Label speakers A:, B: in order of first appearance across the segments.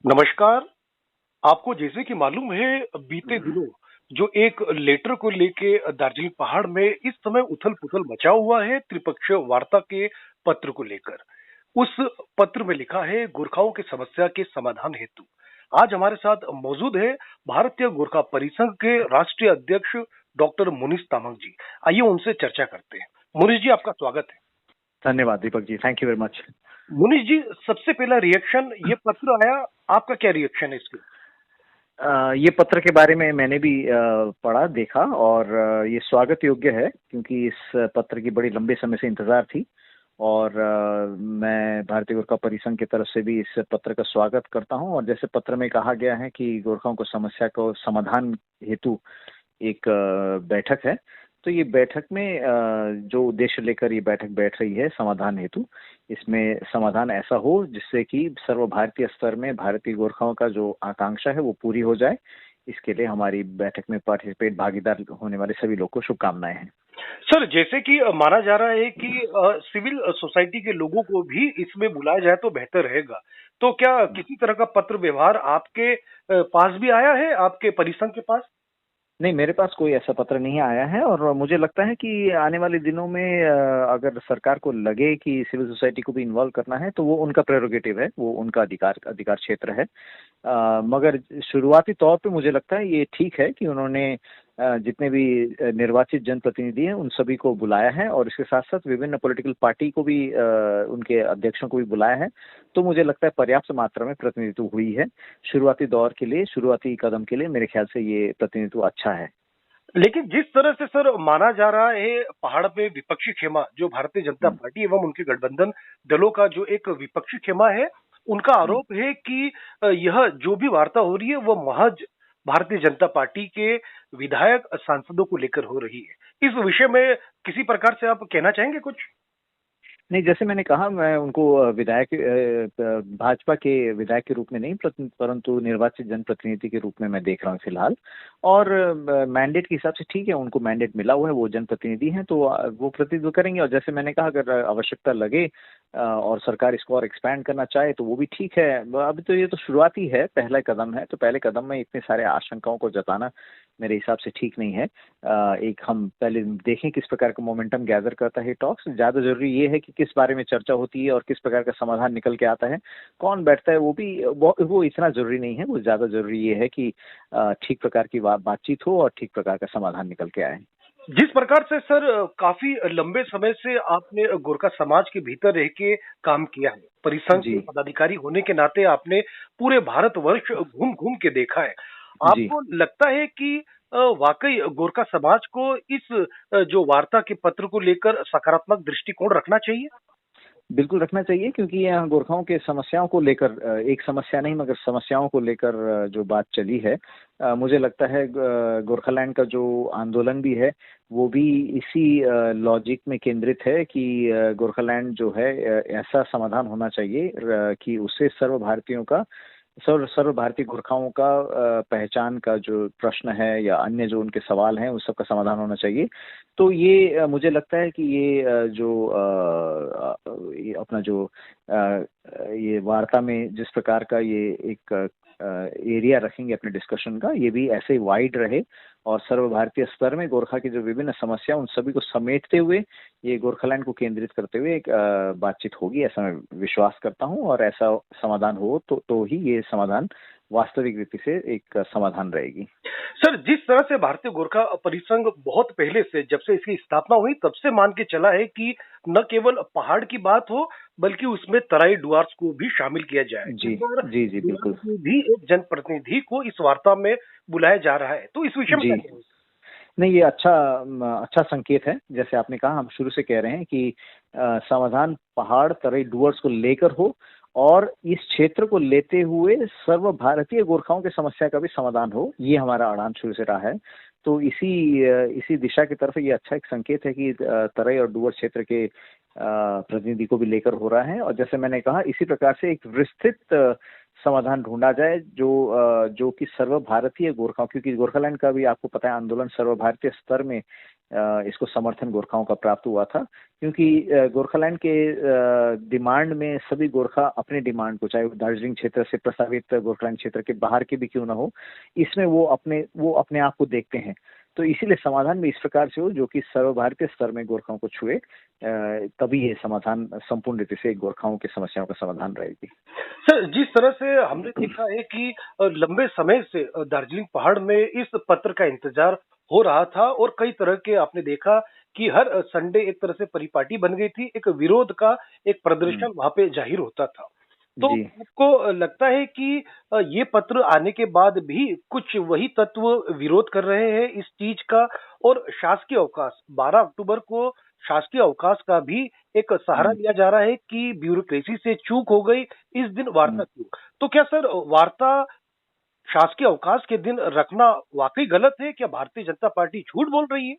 A: नमस्कार। आपको जैसे कि मालूम है बीते दिनों जो एक लेटर को लेके दार्जिलिंग पहाड़ में इस समय उथल-पुथल मचा हुआ है त्रिपक्षीय वार्ता के पत्र को लेकर। उस पत्र में लिखा है गोरखाओं की समस्या के समाधान हेतु। आज हमारे साथ मौजूद है भारतीय गोरखा परिसंघ के राष्ट्रीय अध्यक्ष डॉक्टर मुनीष तामांग जी। आइए उनसे चर्चा करते हैं। मुनीष जी आपका स्वागत है।
B: धन्यवाद Deepak ji, thank you very much.
A: Munish ji सबसे पहला रिएक्शन ये पत्र आया, आपका क्या रिएक्शन है इसके?
B: ये पत्र के बारे में मैंने भी पढ़ा, देखा और ये स्वागत योग्य है क्योंकि इस पत्र की बड़ी लंबे समय से इंतजार थी और मैं भारतीय गोरखा परिसंघ की तरफ से भी इस पत्र का स्वागत करता हूं। और जैसे पत्र में कहा गया है कि गोरखाओं को समस्या को समाधान हेतु एक बैठक है, तो ये बैठक में जो उद्देश्य लेकर ये बैठक बैठ रही है समाधान हेतु, इसमें समाधान ऐसा हो जिससे कि सर्व भारतीय स्तर में भारतीय गोरखाओं का जो आकांक्षा है वो पूरी हो जाए। इसके लिए हमारी बैठक में पार्टिसिपेट भागीदार होने वाले सभी लोग को शुभकामनाएं हैं।
A: सर जैसे कि माना जा रहा है कि सिविल सोसाइटी के लोगों को भी इसमें बुलाया जाए तो बेहतर रहेगा। तो क्या किसी तरह का पत्र व्यवहार आपके पास भी आया है, आपके परिसंघ के पास?
B: नहीं, मेरे पास कोई ऐसा पत्र नहीं आया है और मुझे लगता है कि आने वाले दिनों में अगर सरकार को लगे कि सिविल सोसाइटी को भी इन्वॉल्व करना है तो वो उनका प्रेरोगेटिव है, वो उनका अधिकार क्षेत्र है। मगर शुरुआती तौर पे मुझे लगता है ये ठीक है कि उन्होंने जितने भी निर्वाचित जनप्रतिनिधि हैं उन सभी को बुलाया है और इसके साथ साथ विभिन्न पॉलिटिकल पार्टी को भी उनके अध्यक्षों को भी बुलाया है। तो मुझे लगता है पर्याप्त मात्रा में प्रतिनिधित्व हुई है। शुरुआती दौर के लिए, शुरुआती कदम के लिए मेरे ख्याल से ये प्रतिनिधित्व अच्छा है।
A: लेकिन जिस तरह से सर माना जा रहा है पहाड़ पे विपक्षी खेमा जो भारतीय जनता
B: हम्म,
A: पार्टी एवं उनके गठबंधन दलों का जो एक विपक्षी खेमा है, उनका
B: हम्म।
A: आरोप है कि यह जो भी वार्ता हो रही है वो महज भारतीय जनता पार्टी के विधायक सांसदों को लेकर हो रही है। इस विषय में किसी प्रकार से आप कहना चाहेंगे कुछ?
B: नहीं, जैसे मैंने कहा मैं उनको भाजपा के विधायक के रूप में नहीं परंतु निर्वाचित जनप्रतिनिधि के रूप में मैं देख रहा हूँ फिलहाल। और मैंडेट के हिसाब से ठीक है, उनको मैंडेट मिला हुआ है, वो जनप्रतिनिधि हैं तो वो प्रतिनिधित्व करेंगे। और जैसे मैंने कहा अगर आवश्यकता लगे और सरकार इसको और एक्सपैंड करना चाहे तो वो भी ठीक है। अभी तो ये तो शुरुआती है, पहला कदम है, तो पहले कदम में इतने सारे आशंकाओं को जताना मेरे हिसाब से ठीक नहीं है। एक हम पहले देखें किस प्रकार का मोमेंटम गैदर करता है टॉक्स। ज्यादा जरूरी ये है कि किस बारे में चर्चा होती है और किस प्रकार का समाधान निकल के आता है, कौन बैठता है, वो इतना जरूरी नहीं है। वो ज्यादा जरूरी ये है कि ठीक प्रकार की बातचीत हो और ठीक प्रकार का समाधान निकल के आए।
A: जिस प्रकार से सर काफी लंबे समय से आपने गोरखा समाज के भीतर रह के काम किया है, परिसंघ के
B: जी
A: पदाधिकारी होने के नाते आपने पूरे भारतवर्ष घूम घूम के देखा है।
B: जी।
A: आपको लगता है कि वाकई गोरखा समाज को इस जो वार्ता के पत्र को लेकर सकारात्मक दृष्टिकोण रखना चाहिए?
B: बिल्कुल रखना चाहिए क्योंकि यहाँ गोरखाओं के समस्याओं को लेकर, एक समस्या नहीं मगर समस्याओं को लेकर जो बात चली है, मुझे लगता है गोरखालैंड का जो आंदोलन भी है वो भी इसी लॉजिक में केंद्रित है कि गोरखालैंड जो है ऐसा समाधान होना चाहिए कि उससे सर्व भारतीयों का, सर्व भारतीय गोरखाओं का पहचान का जो प्रश्न है या अन्य जो उनके सवाल हैं उस सब का समाधान होना चाहिए। तो ये मुझे लगता है कि ये ये अपना जो ये वार्ता में जिस प्रकार का ये एक एरिया रखेंगे अपने डिस्कशन का, ये भी ऐसे वाइड रहे और सर्व भारतीय स्तर में गोरखा की जो विभिन्न समस्या उन सभी को समेटते हुए ये गोरखालैंड को केंद्रित करते हुए एक बातचीत होगी, ऐसा मैं विश्वास करता हूँ। और ऐसा समाधान हो तो ही ये समाधान वास्तविक रीति से एक समाधान रहेगी।
A: सर जिस तरह से भारतीय गोरखा परिसंघ बहुत पहले से जब से इसकी स्थापना हुई तब से मान के चला है कि न केवल पहाड़ की बात हो बल्कि उसमें तराई डुआर्स को भी शामिल किया जाए। इस
B: जी
A: बार
B: जी जी
A: डुआर्स
B: बिल्कुल।
A: के भी एक जनप्रतिनिधि को इस वार्ता में बुलाया जा रहा है, तो इस विषय में
B: जी,
A: क्या कहेंगे?
B: नहीं, ये अच्छा संकेत है। जैसे आपने कहा, हम शुरू से कह रहे हैं कि समाधान पहाड़ तराई डुअर्स को लेकर हो और इस क्षेत्र को लेते हुए सर्व भारतीय गोरखाओं की समस्या का भी समाधान हो, ये हमारा अड़ान शुरू से रहा है। तो इसी दिशा की तरफ ये अच्छा एक संकेत है कि तराई और डुअर्स क्षेत्र के प्रतिनिधि को भी लेकर हो रहा है। और जैसे मैंने कहा इसी प्रकार से एक विस्तृत समाधान ढूंढा जाए जो कि सर्व भारतीय गोरखाओं, क्योंकि गोरखालैंड का भी आपको पता है आंदोलन सर्व भारतीय स्तर में इसको समर्थन गोरखाओं का प्राप्त हुआ था, क्योंकि गोरखालैंड के डिमांड में सभी गोरखा अपने डिमांड को, चाहे वो दार्जिलिंग क्षेत्र से प्रस्तावित गोरखालैंड क्षेत्र के बाहर के भी क्यों ना हो, इसमें वो अपने आप को देखते हैं। तो इसीलिए समाधान भी इस प्रकार से हो जो कि सर्वभारतीय स्तर में गोरखाओं को छुए, तभी ये समाधान संपूर्ण रीति से गोरखाओं की समस्याओं का समाधान रहेगी।
A: सर, जिस तरह से हमने देखा है कि लंबे समय से दार्जिलिंग पहाड़ में इस पत्र का इंतजार हो रहा था और कई तरह के आपने देखा कि हर संडे एक तरह से परिपाटी बन गई थी, एक विरोध का एक प्रदर्शन वहां पे जाहिर होता था। तो
B: जी।
A: आपको लगता है कि ये पत्र आने के बाद भी कुछ वही तत्व विरोध कर रहे हैं इस चीज का, और शासकीय अवकाश 12 अक्टूबर को शासकीय अवकाश का भी एक सहारा लिया जा रहा है कि ब्यूरोक्रेसी से चूक हो गई, इस दिन वार्ता क्यों? तो क्या सर, वार्ता शासकीय अवकाश के दिन रखना वाकई गलत है? क्या भारतीय जनता पार्टी झूठ बोल रही है?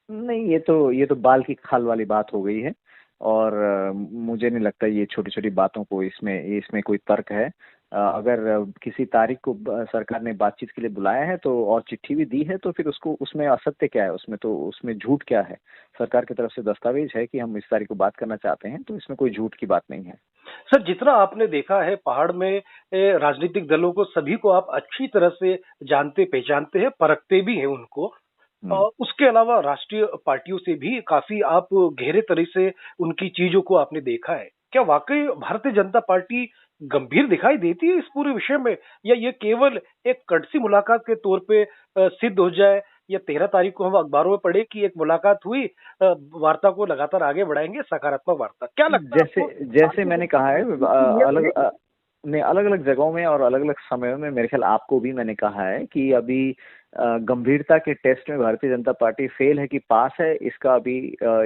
B: नहीं, ये तो बाल की खाल वाली बात हो गई है, और मुझे नहीं लगता ये छोटी छोटी बातों को इसमें कोई तर्क है। अगर किसी तारीख को सरकार ने बातचीत के लिए बुलाया है तो, और चिट्ठी भी दी है, तो फिर उसको उसमें असत्य क्या है, उसमें झूठ क्या है? सरकार की तरफ से दस्तावेज है कि हम इस तारीख को बात करना चाहते हैं, तो इसमें कोई झूठ की बात नहीं है।
A: सर, जितना आपने देखा है पहाड़ में राजनीतिक दलों को सभी को आप अच्छी तरह से जानते पहचानते हैं, परखते भी हैं उनको। उसके अलावा राष्ट्रीय पार्टियों से भी काफी आप गहरे तरह से उनकी चीजों को आपने देखा है। क्या वाकई भारतीय जनता पार्टी गंभीर दिखाई देती है इस पूरे विषय में, या ये केवल एक कटसी मुलाकात के तौर पे सिद्ध हो जाए? या 13 तारीख को हम अखबारों में पढ़े कि एक मुलाकात हुई, वार्ता को लगातार आगे बढ़ाएंगे, सकारात्मक वार्ता। क्या लगता है
B: जैसे
A: आपको?
B: जैसे मैंने कहा है, अलग
A: भारतीय
B: ने अलग अलग जगहों में और अलग अलग समयों में, मेरे ख्याल आपको भी मैंने कहा है कि अभी गंभीरता के टेस्ट में भारतीय जनता पार्टी फेल है कि पास है, इसका अभी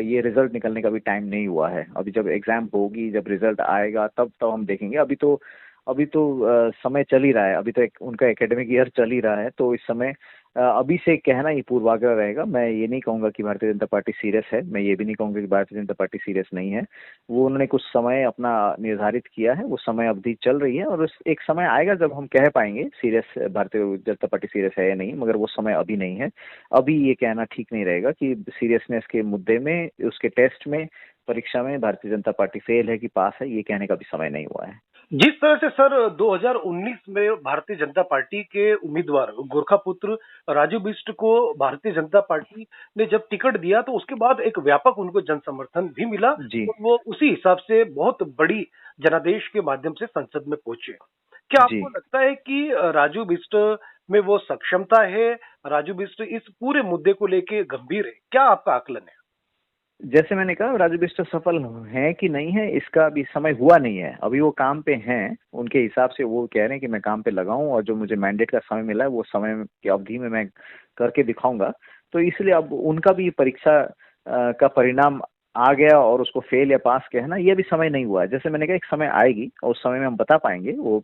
B: ये रिजल्ट निकलने का भी टाइम नहीं हुआ है। अभी जब एग्जाम होगी, जब रिजल्ट आएगा, तब हम देखेंगे। अभी तो समय चल ही रहा है, अभी तो उनका एकेडमिक ईयर चल ही रहा है, तो इस समय अभी से कहना ये पूर्वाग्रह रहेगा। मैं ये नहीं कहूंगा कि भारतीय जनता पार्टी सीरियस है, मैं ये भी नहीं कहूंगा कि भारतीय जनता पार्टी सीरियस नहीं है। वो उन्होंने कुछ समय अपना निर्धारित किया है, वो समय अवधि चल रही है, और एक समय आएगा जब हम कह पाएंगे serious Bharatiya Janata party serious है या नहीं, मगर वो समय अभी नहीं है। अभी ये कहना ठीक नहीं रहेगा कि सीरियसनेस के मुद्दे में, उसके टेस्ट में, परीक्षा में भारतीय जनता पार्टी फेल है कि पास है, ये कहने का भी समय नहीं हुआ है।
A: जिस तरह से सर 2019 में भारतीय जनता पार्टी के उम्मीदवार गोरखा पुत्र राजू बिष्ट को भारतीय जनता पार्टी ने जब टिकट दिया, तो उसके बाद एक व्यापक उनको जन समर्थन भी मिला
B: जी।
A: और वो उसी हिसाब से बहुत बड़ी जनादेश के माध्यम से संसद में पहुंचे। क्या
B: जी।
A: आपको लगता है कि राजू बिष्ट में वो सक्षमता है? राजू बिष्ट इस पूरे मुद्दे को लेके गंभीर है? क्या आपका आकलन है?
B: जैसे मैंने कहा, राजू बिष्ट सफल है कि नहीं है, इसका अभी समय हुआ नहीं है। अभी वो काम पे हैं, उनके हिसाब से वो कह रहे हैं कि मैं काम पे लगा हूं, और जो मुझे मैंडेट का समय मिला है वो समय की अवधि में मैं करके दिखाऊंगा। तो इसलिए अब उनका भी परीक्षा का परिणाम आ गया, और उसको फेल या पास कहना, ये भी समय नहीं हुआ है। जैसे मैंने कहा, एक समय आएगी और उस समय में हम बता पाएंगे वो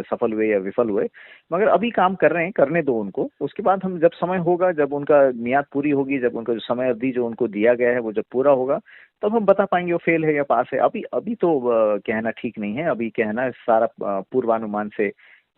B: सफल हुए या विफल हुए। मगर अभी काम कर रहे हैं, करने दो उनको। उसके बाद हम, जब समय होगा, जब उनका मियाद पूरी होगी, जब उनका जो समय अवधि जो उनको दिया गया है वो जब पूरा होगा, तब हम बता पाएंगे वो फेल है या पास है। अभी अभी तो कहना ठीक नहीं है। अभी कहना सारा पूर्वानुमान से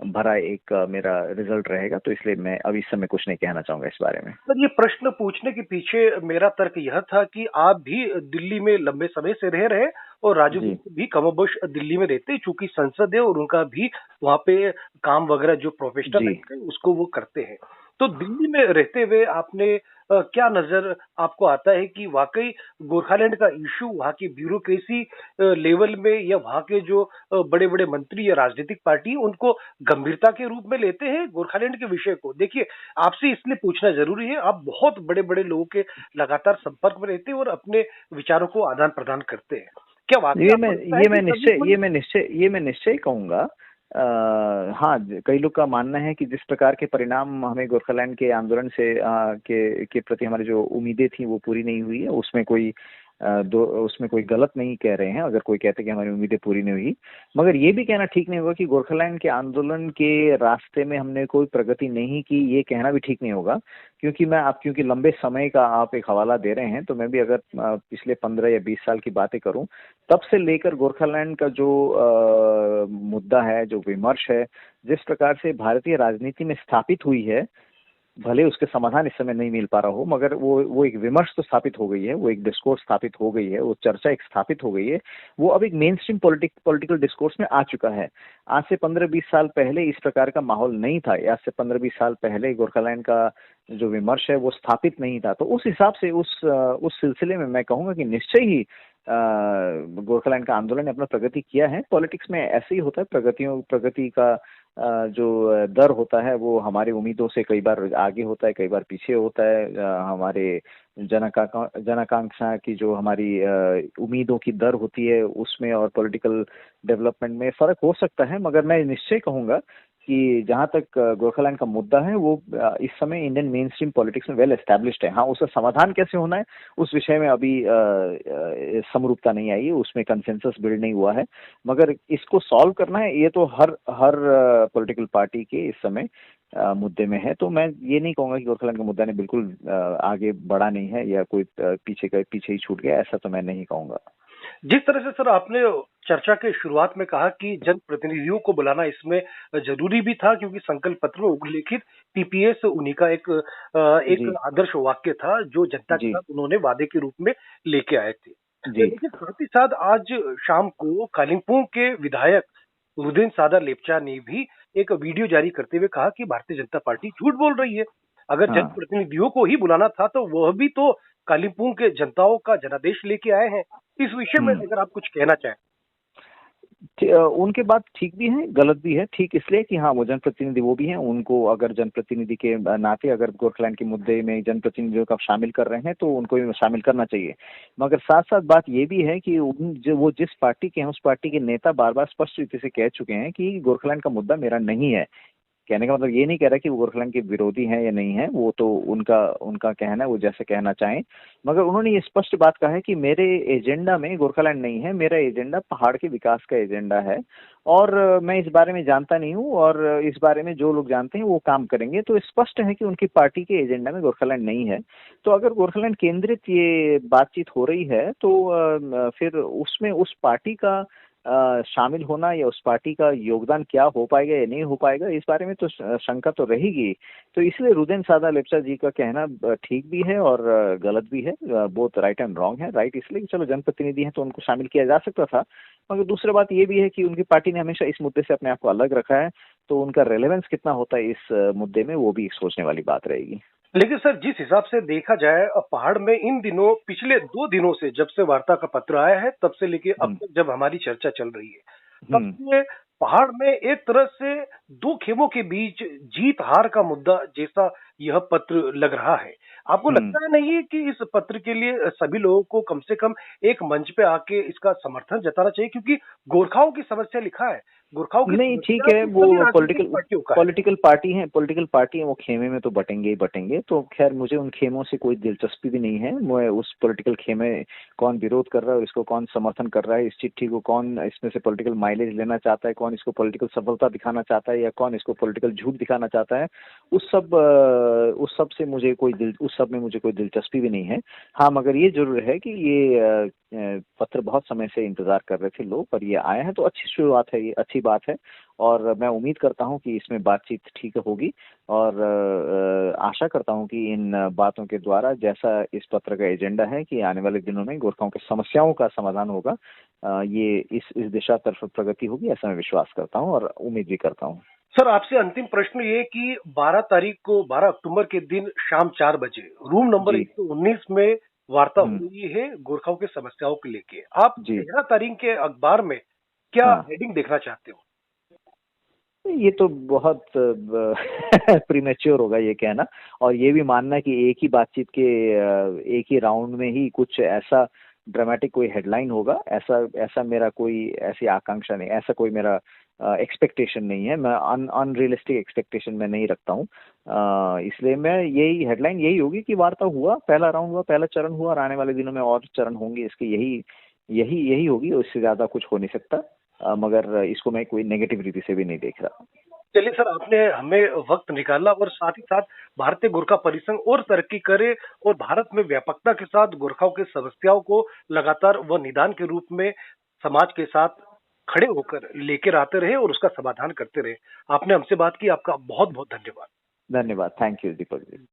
B: भरा एक मेरा रिजल्ट रहेगा, तो इसलिए मैं अभी इस समय कुछ नहीं कहना चाहूंगा इस बारे में।
A: सर, ये प्रश्न पूछने के पीछे मेरा तर्क यह था कि आप भी दिल्ली में लंबे समय से रह रहे, और राजू
B: जी।
A: बिष्ट भी कमोबेश दिल्ली में रहते हैं, चूंकि संसद है और उनका भी वहाँ पे काम वगैरह जो प्रोफेशनल
B: जी।
A: लाइफ है उसको वो करते हैं। तो दिल्ली में रहते हुए आपने क्या नजर आपको आता है कि वाकई गोरखालैंड का इशू वहाँ की ब्यूरोक्रेसी लेवल में, या वहाँ के जो बड़े बड़े मंत्री या राजनीतिक पार्टी उनको गंभीरता के रूप में लेते हैं गोरखालैंड के विषय को? देखिए, आपसे इसलिए पूछना जरूरी है, आप बहुत बड़े बड़े लोगों के लगातार संपर्क में रहते हैं और अपने विचारों को आदान प्रदान करते हैं। क्या वाकई
B: ये मैं
A: आपको लगता है
B: ये
A: कि
B: मैं
A: कभी
B: निश्चय
A: कोई?
B: ये मैं निश्चय ये मैं निश्चय कहूंगा। हाँ, कई लोग का मानना है कि जिस प्रकार के परिणाम हमें गोरखालैंड के आंदोलन से के प्रति हमारी जो उम्मीदें थी वो पूरी नहीं हुई है, उसमें कोई गलत नहीं कह रहे हैं अगर कोई कहते कि हमारी उम्मीदें पूरी नहीं हुई। मगर ये भी कहना ठीक नहीं होगा कि गोरखालैंड के आंदोलन के रास्ते में हमने कोई प्रगति नहीं की, ये कहना भी ठीक नहीं होगा। क्योंकि लंबे समय का आप एक हवाला दे रहे हैं, तो मैं भी अगर पिछले 15 या 20 साल की बातें करूं, तब से लेकर गोरखालैंड का जो मुद्दा है, जो विमर्श है, जिस प्रकार से भारतीय राजनीति में स्थापित हुई है, भले उसके समाधान इस समय नहीं मिल पा रहा हो, मगर वो एक विमर्श तो स्थापित हो गई है, वो एक डिस्कोर्स स्थापित हो गई है, वो चर्चा एक स्थापित हो गई है। वो अब एक मेन स्ट्रीम पॉलिटिकल डिस्कोर्स में आ चुका है। आज से 15-20 साल पहले इस प्रकार का माहौल नहीं था, आज से 15-20 साल पहले गोरखालैंड का जो विमर्श है वो स्थापित नहीं था। तो उस हिसाब से उस सिलसिले में मैं कहूंगा कि निश्चय ही गोरखालैंड का आंदोलन ने अपना प्रगति किया है। पॉलिटिक्स में ऐसे ही होता है, प्रगति का जो दर होता है वो हमारी उम्मीदों से कई बार आगे होता है, कई बार पीछे होता है। हमारे जनाकांक्षा की जो हमारी उम्मीदों की दर होती है उसमें और पॉलिटिकल डेवलपमेंट में फर्क हो सकता है। मगर मैं निश्चय कहूंगा कि जहां तक गोरखालैंड का मुद्दा है वो इस समय इंडियन मेन स्ट्रीम पॉलिटिक्स में वेल एस्टेब्लिश्ड है। हाँ, उसका समाधान कैसे होना है उस विषय में अभी समरूपता नहीं आई है, उसमें कंसेंसस बिल्ड नहीं हुआ है। मगर इसको सॉल्व करना है ये तो हर पॉलिटिकल पार्टी के इस समय मुद्दे में है। तो मैं ये नहीं कहूंगा कि गोरखालैंड का मुद्दा ने बिल्कुल आगे बढ़ा नहीं है या कोई पीछे ही छूट गया, ऐसा तो मैं नहीं कहूंगा।
A: जिस तरह से सर आपने चर्चा के शुरुआत में कहा कि जनप्रतिनिधियों को बुलाना इसमें जरूरी भी था, क्योंकि संकल्प पत्र में उल्लेखित टीपीएस उन्हीं का एक
B: जी
A: आदर्श वाक्य था जो जनता के
B: जी
A: साथ उन्होंने वादे के रूप में लेके आए थे।
B: जी
A: लेकिन साथ ही साथ आज शाम को कालिम्पोंग के विधायक रुदेन सादा लेप्चा ने भी एक वीडियो जारी करते हुए कहा कि भारतीय जनता पार्टी झूठ बोल रही है। अगर
B: हाँ
A: जनप्रतिनिधियों को ही बुलाना था तो वह भी तो कालिम्पोंग के जनताओं का जनादेश लेके आए हैं। इस विषय में
B: हम्म
A: अगर आप कुछ कहना चाहें।
B: उनके बात ठीक भी है, गलत भी है। ठीक इसलिए कि हाँ वो जनप्रतिनिधि वो भी हैं, उनको अगर जनप्रतिनिधि के नाते अगर गोरखलैंड के मुद्दे में जनप्रतिनिधियों का शामिल कर रहे हैं तो उनको भी शामिल करना चाहिए। मगर साथ साथ बात ये भी है कि वो जिस पार्टी के हैं उस पार्टी के नेता बार बार स्पष्ट रीति से कह चुके हैं कि गोरखलैंड का मुद्दा मेरा नहीं है। कहने का मतलब ये नहीं कह रहा कि वो गोरखलैंड के विरोधी हैं या नहीं है, वो तो उनका उनका कहना है, वो जैसे कहना चाहें। मगर उन्होंने ये स्पष्ट बात कहा है कि मेरे एजेंडा में गोरखालैंड नहीं है, मेरा एजेंडा पहाड़ के विकास का एजेंडा है। और मैं इस बारे में जानता नहीं हूँ, और इस बारे में जो लोग जानते हैं वो काम करेंगे। तो स्पष्ट है कि उनकी पार्टी के एजेंडा में गोरखालैंड नहीं है। तो अगर गोरखालैंड केंद्रित ये बातचीत हो रही है तो फिर उसमें उस पार्टी का शामिल होना या उस पार्टी का योगदान क्या हो पाएगा या नहीं हो पाएगा, इस बारे में तो शंका तो रहेगी। तो इसलिए रुदेन सादा लेप्चा जी का कहना ठीक भी है और गलत भी है, बोथ राइट एंड रॉन्ग है। राइट इसलिए कि चलो जनप्रतिनिधि हैं तो उनको शामिल किया जा सकता था, मगर दूसरी बात ये भी है कि उनकी पार्टी ने हमेशा इस मुद्दे से अपने आप को अलग रखा है, तो उनका रेलेवेंस कितना होता है इस मुद्दे में वो भी एक सोचने वाली बात रहेगी।
A: लेकिन सर जिस हिसाब से देखा जाए पहाड़ में इन दिनों पिछले 2 दिनों से जब से वार्ता का पत्र आया है तब से लेके अब
B: हम्म
A: तक जब हमारी चर्चा चल रही है, तब
B: हम्म
A: से पहाड़ में एक तरह से दो खेमों के बीच जीत हार का मुद्दा जैसा यह पत्र लग रहा है। आपको
B: हम्म
A: लगता है नहीं कि इस पत्र के लिए सभी लोगों को कम से कम एक मंच पे आके इसका समर्थन जताना चाहिए, क्योंकि गोरखाओं की समस्या लिखा है, गोरखाओं की
B: नहीं ठीक
A: समस्या
B: है,
A: तो सभी
B: वो
A: राजनीतिक पार्टियों का है।
B: पॉलिटिकल पार्टी है, वो खेमे में तो बटेंगे ही बटेंगे। तो खैर मुझे उन खेमों से कोई दिलचस्पी भी नहीं है। मैं उस पॉलिटिकल खेमे कौन विरोध कर रहा है और इसको कौन समर्थन कर रहा है, इस चिट्ठी को कौन इसमें से पॉलिटिकल माइलेज लेना चाहता है, कौन इसको पॉलिटिकल सफलता दिखाना चाहता है या कौन इसको पॉलिटिकल झूठ दिखाना चाहता है, उस सब से मुझे उस सब में मुझे कोई दिलचस्पी भी नहीं है। हाँ मगर ये जरूर है कि ये पत्र बहुत समय से इंतजार कर रहे थे लोग, पर ये आया है तो अच्छी शुरुआत है, ये अच्छी बात है। और मैं उम्मीद करता हूँ कि इसमें बातचीत ठीक होगी, और आशा करता हूँ कि इन बातों के द्वारा जैसा इस पत्र का एजेंडा है कि आने वाले दिनों में गोरखाओं की समस्याओं का समाधान होगा, ये इस दिशा तरफ प्रगति होगी, ऐसा मैं विश्वास करता हूँ और उम्मीद भी करता हूँ।
A: सर आपसे अंतिम प्रश्न ये कि 12 तारीख को 12 अक्टूबर के दिन शाम 4 बजे रूम नंबर
B: जी
A: 119 में वार्ता हो
B: हम्म
A: रही है गोरखाओं की समस्याओं को लेके। आप
B: जी
A: 13 तारीख के अखबार में क्या
B: हाँ,
A: हेडिंग देखना चाहते हो?
B: ये तो बहुत प्रीमेच्योर होगा ये कहना, और ये भी मानना कि एक ही बातचीत के एक ही राउंड में ही कुछ ऐसा ड्रामेटिक कोई हेडलाइन होगा, ऐसा ऐसा मेरा कोई ऐसी आकांक्षा नहीं, ऐसा कोई मेरा एक्सपेक्टेशन नहीं है। मैं अनरियलिस्टिक एक्सपेक्टेशन मैं नहीं रखता हूँ। इसलिए मैं यही हेडलाइन यही होगी कि वार्ता हुआ, पहला राउंड हुआ, पहला चरण हुआ, और आने वाले दिनों में और चरण होंगे इसके, यही यही यही होगी, उससे ज्यादा कुछ हो नहीं सकता। मगर इसको मैं कोई नेगेटिव रीति से भी नहीं देख रहा।
A: चलिए सर, आपने हमें वक्त निकाला और साथ ही साथ भारतीय गोरखा परिसंघ और तरक्की करे और भारत में व्यापकता के साथ गोरखाओं की समस्याओं को लगातार व निदान के रूप में समाज के साथ खड़े होकर लेकर आते रहे और उसका समाधान करते रहे। आपने हमसे बात की, आपका बहुत बहुत धन्यवाद।
B: धन्यवाद। Thank you Deepak ji.